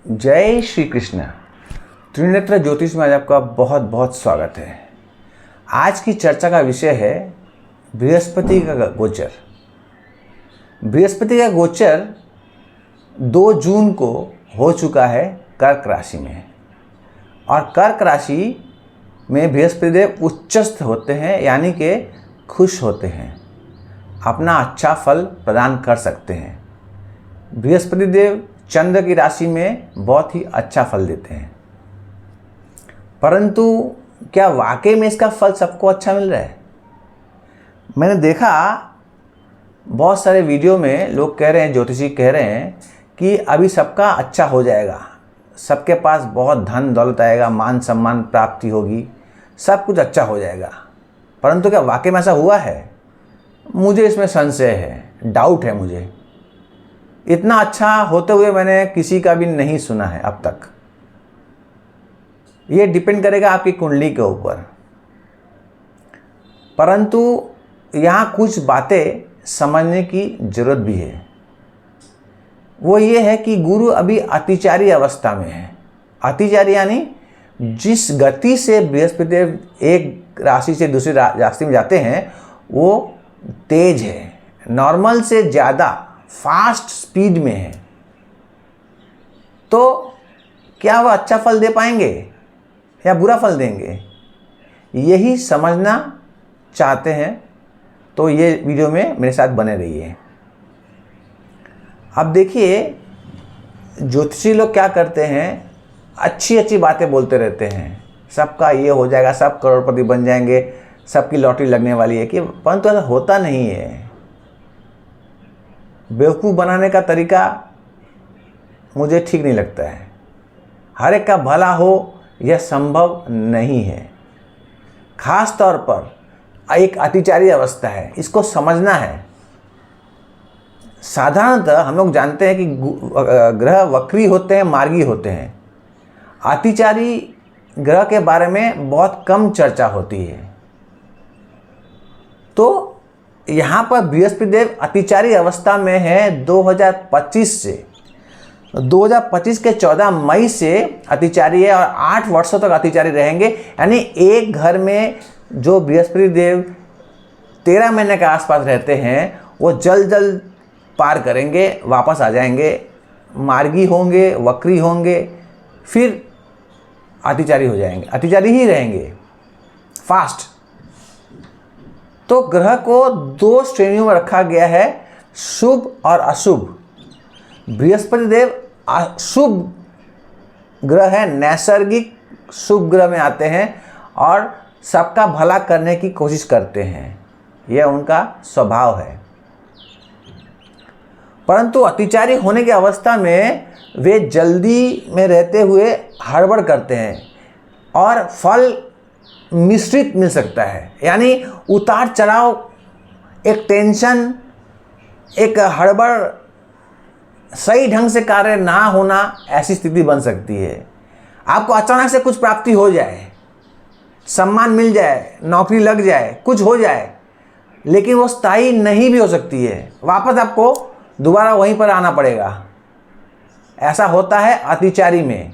जय श्री कृष्ण। त्रिनेत्र ज्योतिष में आज आपका बहुत बहुत स्वागत है। आज की चर्चा का विषय है बृहस्पति का गोचर। बृहस्पति का गोचर 2 जून को हो चुका है कर्क राशि में, और कर्क राशि में बृहस्पति देव उच्चस्थ होते हैं, यानी कि खुश होते हैं, अपना अच्छा फल प्रदान कर सकते हैं। बृहस्पति देव चंद्र की राशि में बहुत ही अच्छा फल देते हैं, परंतु क्या वाकई में इसका फल सबको अच्छा मिल रहा है? मैंने देखा बहुत सारे वीडियो में लोग कह रहे हैं, ज्योतिषी कह रहे हैं कि अभी सबका अच्छा हो जाएगा, सबके पास बहुत धन दौलत आएगा, मान सम्मान प्राप्ति होगी, सब कुछ अच्छा हो जाएगा। परंतु क्या वाकई में ऐसा हुआ है? मुझे इसमें संशय है, डाउट है मुझे। इतना अच्छा होते हुए मैंने किसी का भी नहीं सुना है अब तक। ये डिपेंड करेगा आपकी कुंडली के ऊपर। परंतु यहाँ कुछ बातें समझने की जरूरत भी है। वो ये है कि गुरु अभी अतिचारी अवस्था में है। अतिचारी यानी जिस गति से बृहस्पति देव एक राशि से दूसरी राशि में जाते हैं वो तेज है, नॉर्मल से ज़्यादा फास्ट स्पीड में है। तो क्या वह अच्छा फल दे पाएंगे या बुरा फल देंगे, यही समझना चाहते हैं तो ये वीडियो में मेरे साथ बने रहिए। अब देखिए, ज्योतिषी लोग क्या करते हैं, अच्छी अच्छी बातें बोलते रहते हैं, सबका ये हो जाएगा, सब करोड़पति बन जाएंगे, सबकी लॉटरी लगने वाली है, कि परंतु ऐसा होता नहीं है। बेवकूफ़ बनाने का तरीका मुझे ठीक नहीं लगता है। हर एक का भला हो यह संभव नहीं है। खास तौर पर एक अतिचारी अवस्था है, इसको समझना है। साधारणतः हम लोग जानते हैं कि ग्रह वक्री होते हैं, मार्गी होते हैं। अतिचारी ग्रह के बारे में बहुत कम चर्चा होती है। तो यहाँ पर बृहस्पति देव अतिचारी अवस्था में है 2025 से। 2025 के 14 मई से अतिचारी है और 8 वर्षों तक अतिचारी रहेंगे। यानी एक घर में जो बृहस्पति देव 13 महीने के आसपास रहते हैं वो जल्द जल्द पार करेंगे, वापस आ जाएंगे, मार्गी होंगे, वक्री होंगे, फिर अतिचारी हो जाएंगे, अतिचारी ही रहेंगे फास्ट। तो ग्रह को 2 श्रेणियों में रखा गया है, शुभ और अशुभ। बृहस्पति देव अशुभ ग्रह है, नैसर्गिक शुभ ग्रह में आते हैं और सबका भला करने की कोशिश करते हैं, यह उनका स्वभाव है। परंतु अतिचारी होने की अवस्था में वे जल्दी में रहते हुए हड़बड़ करते हैं और फल मिश्रित मिल सकता है। यानी उतार चढ़ाव, एक टेंशन, एक हड़बड़, सही ढंग से कार्य ना होना, ऐसी स्थिति बन सकती है। आपको अचानक से कुछ प्राप्ति हो जाए, सम्मान मिल जाए, नौकरी लग जाए, कुछ हो जाए, लेकिन वो स्थायी नहीं भी हो सकती है। वापस आपको दोबारा वहीं पर आना पड़ेगा। ऐसा होता है अतिचारी में।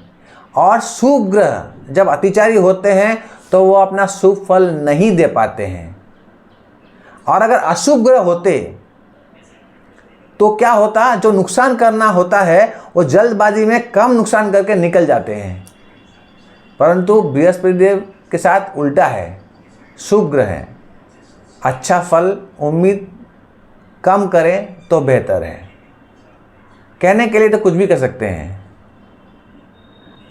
और शुभ ग्रह जब अतिचारी होते हैं तो वो अपना शुभ फल नहीं दे पाते हैं। और अगर अशुभ ग्रह होते तो क्या होता, जो नुकसान करना होता है वो जल्दबाजी में कम नुकसान करके निकल जाते हैं। परंतु बृहस्पति देव के साथ उल्टा है, शुभ ग्रह है, अच्छा फल उम्मीद कम करें तो बेहतर है। कहने के लिए तो कुछ भी कर सकते हैं।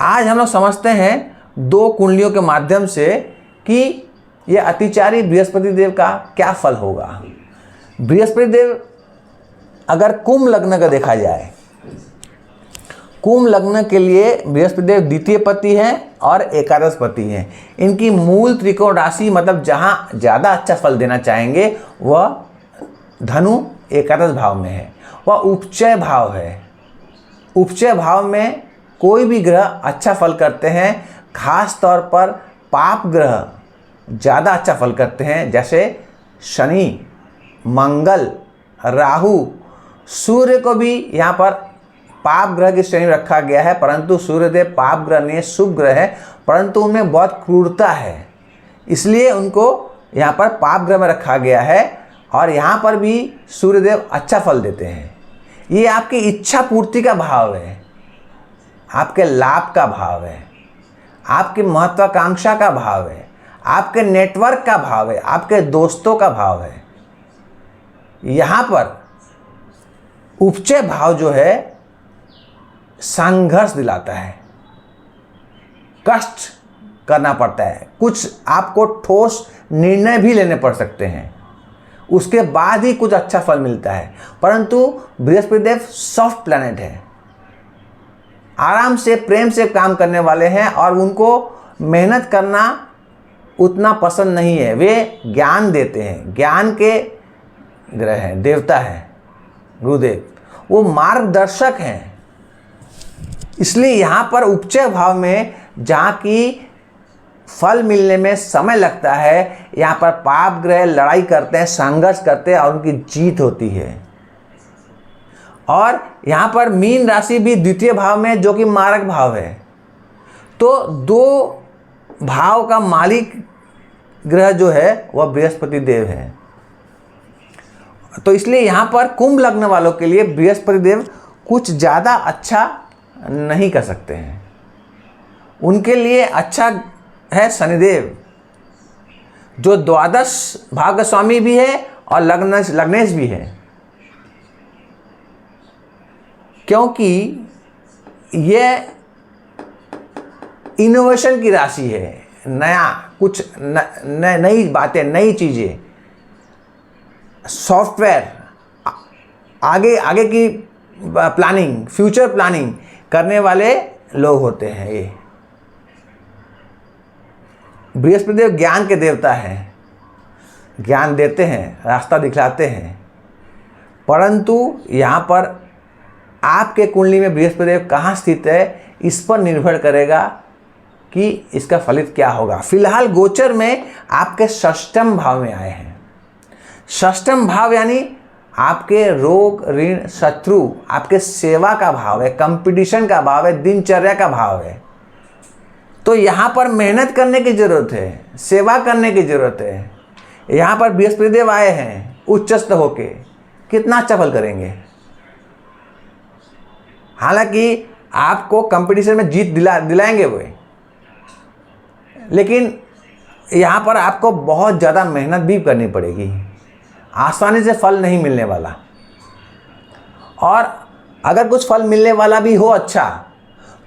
आज हम लोग समझते हैं 2 कुंडलियों के माध्यम से कि यह अतिचारी बृहस्पति देव का क्या फल होगा। बृहस्पति देव अगर कुंभ लग्न का देखा जाए, कुंभ लग्न के लिए बृहस्पति देव द्वितीय पति हैं और एकादश पति हैं। इनकी मूल त्रिकोण राशि, मतलब जहाँ ज़्यादा अच्छा फल देना चाहेंगे वह धनु एकादश भाव में है, वह उपचय भाव है। उपचय भाव में कोई भी ग्रह अच्छा फल करते हैं। खास तौर पर पाप ग्रह ज़्यादा अच्छा फल करते हैं, जैसे शनि, मंगल, राहु, सूर्य को भी यहाँ पर पाप ग्रह की श्रेणी में रखा गया है, परंतु सूर्यदेव पाप ग्रह नहीं है, शुभ ग्रह है, परंतु उनमें बहुत क्रूरता है, इसलिए उनको यहाँ पर पाप ग्रह में रखा गया है। और यहाँ पर भी सूर्यदेव अच्छा फल देते हैं। ये आपकी इच्छा पूर्ति का भाव है, आपके लाभ का भाव है, आपकी महत्वाकांक्षा का भाव है, आपके नेटवर्क का भाव है, आपके दोस्तों का भाव है। यहाँ पर उपचय भाव जो है संघर्ष दिलाता है, कष्ट करना पड़ता है, कुछ आपको ठोस निर्णय भी लेने पड़ सकते हैं, उसके बाद ही कुछ अच्छा फल मिलता है। परंतु बृहस्पति देव सॉफ्ट प्लैनेट है, आराम से प्रेम से काम करने वाले हैं और उनको मेहनत करना उतना पसंद नहीं है। वे ज्ञान देते हैं, ज्ञान के ग्रह हैं, देवता हैं गुरुदेव, वो मार्गदर्शक हैं। इसलिए यहाँ पर उपचय भाव में जहाँ की फल मिलने में समय लगता है, यहाँ पर पाप ग्रह लड़ाई करते हैं, संघर्ष करते हैं और उनकी जीत होती है। और यहाँ पर मीन राशि भी द्वितीय भाव में जो कि मारक भाव है, तो दो भाव का मालिक ग्रह जो है वह बृहस्पति देव है। तो इसलिए यहाँ पर कुंभ लग्न वालों के लिए बृहस्पति देव कुछ ज़्यादा अच्छा नहीं कर सकते हैं। उनके लिए अच्छा है शनिदेव, जो द्वादश भाव का स्वामी भी है और लग्नेश भी है, क्योंकि यह इनोवेशन की राशि है, नया कुछ नई बातें, नई चीज़ें, सॉफ्टवेयर, आगे की प्लानिंग, फ्यूचर प्लानिंग करने वाले लोग होते हैं। ये बृहस्पति देव ज्ञान के देवता हैं, ज्ञान देते हैं, रास्ता दिखलाते हैं। परंतु यहाँ पर आपके कुंडली में बृहस्पति देव कहाँ स्थित है, इस पर निर्भर करेगा कि इसका फलित क्या होगा। फिलहाल गोचर में आपके षष्ठम भाव में आए हैं। षष्ठम भाव यानी आपके रोग, ऋण, शत्रु, आपके सेवा का भाव है, कंपटीशन का भाव है, दिनचर्या का भाव है। तो यहाँ पर मेहनत करने की जरूरत है, सेवा करने की जरूरत है। यहाँ पर बृहस्पति देव आए हैं उच्चस्थ होके, कितना अच्छा फल करेंगे। हालांकि आपको कंपटीशन में जीत दिलाएंगे वो, लेकिन यहाँ पर आपको बहुत ज़्यादा मेहनत भी करनी पड़ेगी, आसानी से फल नहीं मिलने वाला। और अगर कुछ फल मिलने वाला भी हो अच्छा,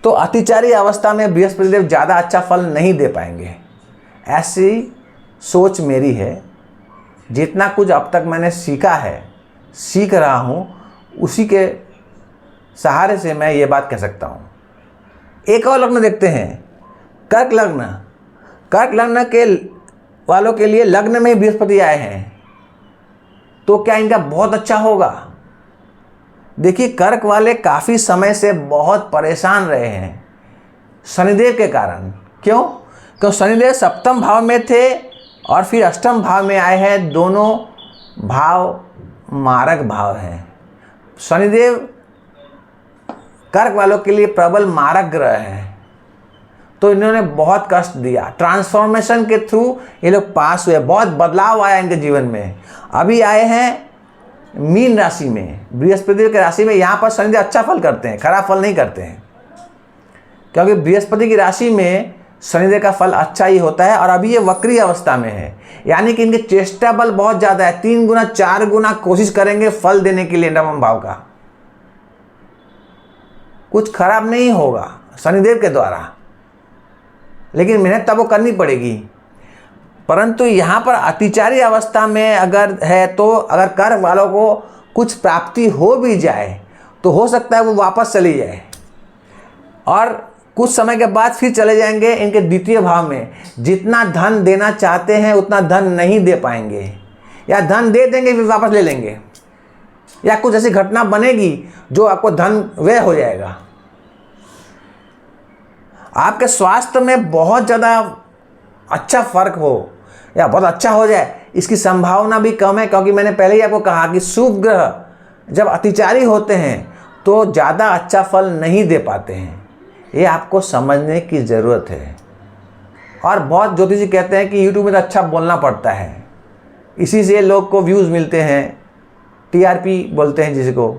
तो अतिचारी अवस्था में बृहस्पति देव ज़्यादा अच्छा फल नहीं दे पाएंगे। ऐसी सोच मेरी है। जितना कुछ अब तक मैंने सीखा है, सीख रहा हूँ, उसी के सहारे से मैं ये बात कह सकता हूँ। एक और लग्न देखते हैं, कर्क लग्न। कर्क लग्न के वालों के लिए लग्न में बृहस्पति आए हैं, तो क्या इनका बहुत अच्छा होगा? देखिए, कर्क वाले काफ़ी समय से बहुत परेशान रहे हैं शनिदेव के कारण। क्यों? क्योंकि शनिदेव सप्तम भाव में थे और फिर अष्टम भाव में आए हैं। दोनों भाव मारक भाव हैं। शनिदेव कर्क वालों के लिए प्रबल मारक ग्रह है, तो इन्होंने बहुत कष्ट दिया। ट्रांसफॉर्मेशन के थ्रू ये लोग पास हुए, बहुत बदलाव आया इनके जीवन में। अभी आए हैं मीन राशि में, बृहस्पति की राशि में। यहाँ पर शनिदेव अच्छा फल करते हैं, खराब फल नहीं करते हैं, क्योंकि बृहस्पति की राशि में शनिदेव का फल अच्छा ही होता है। और अभी ये वक्री अवस्था में है, यानी कि इनके चेष्टा बल बहुत ज़्यादा है। 3 गुना 4 गुना कोशिश करेंगे फल देने के लिए नवम भाव का। कुछ खराब नहीं होगा शनिदेव के द्वारा, लेकिन मेहनत तब वो करनी पड़ेगी। परंतु यहाँ पर अतिचारी अवस्था में अगर है, तो अगर कर्क वालों को कुछ प्राप्ति हो भी जाए तो हो सकता है वो वापस चली जाए और कुछ समय के बाद फिर चले जाएंगे इनके द्वितीय भाव में। जितना धन देना चाहते हैं उतना धन नहीं दे पाएंगे, या धन दे देंगे फिर वापस ले लेंगे, या कुछ ऐसी घटना बनेगी जो आपको धन व्यय हो जाएगा। आपके स्वास्थ्य में बहुत ज़्यादा अच्छा फर्क हो या बहुत अच्छा हो जाए, इसकी संभावना भी कम है, क्योंकि मैंने पहले ही आपको कहा कि शुभ ग्रह जब अतिचारी होते हैं तो ज़्यादा अच्छा फल नहीं दे पाते हैं। ये आपको समझने की ज़रूरत है। और बहुत ज्योतिषी कहते हैं कि यूट्यूब में तो अच्छा बोलना पड़ता है, इसी से लोग को व्यूज़ मिलते हैं, टीआरपी बोलते हैं जिसको।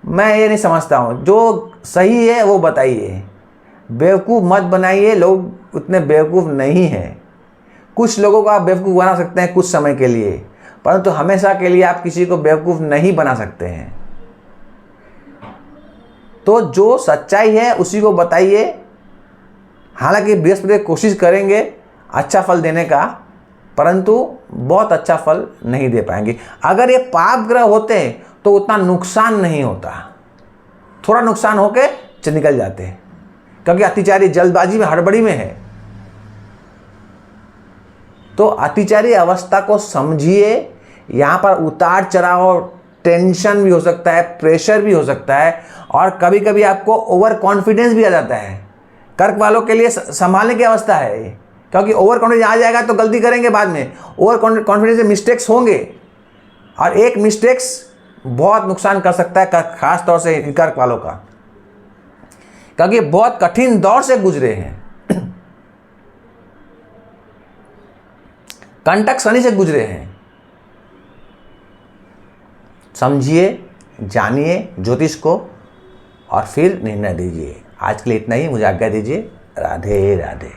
मैं ये नहीं समझता हूँ, जो सही है वो बताइए, बेवकूफ़ मत बनाइए। लोग उतने बेवकूफ़ नहीं हैं। कुछ लोगों को आप बेवकूफ़ बना सकते हैं कुछ समय के लिए, परंतु हमेशा के लिए आप किसी को बेवकूफ़ नहीं बना सकते हैं। तो जो सच्चाई है उसी को बताइए। हालांकि बृहस्पति कोशिश करेंगे अच्छा फल देने का, परंतु बहुत अच्छा फल नहीं दे पाएंगे। अगर ये पाप ग्रह होते हैं तो उतना नुकसान नहीं होता, थोड़ा नुकसान होके निकल जाते हैं, क्योंकि अतिचारी जल्दबाजी में, हड़बड़ी में है। तो अतिचारी अवस्था को समझिए। यहाँ पर उतार चढ़ाव, टेंशन भी हो सकता है, प्रेशर भी हो सकता है, और कभी कभी आपको ओवर कॉन्फिडेंस भी आ जाता है। कर्क वालों के लिए संभालने की अवस्था है ये, क्योंकि ओवर कॉन्फिडेंस आ जाएगा तो गलती करेंगे बाद में। ओवर कॉन्फिडेंस से मिस्टेक्स होंगे, और एक मिस्टेक्स बहुत नुकसान कर सकता है, खास तौर से कर्क वालों का, क्योंकि बहुत कठिन दौर से गुजरे हैं। कंटक शनि से गुजरे हैं। समझिए, जानिए ज्योतिष को, और फिर निर्णय दीजिए। आज के लिए इतना ही, मुझे आज्ञा दीजिए। राधे राधे।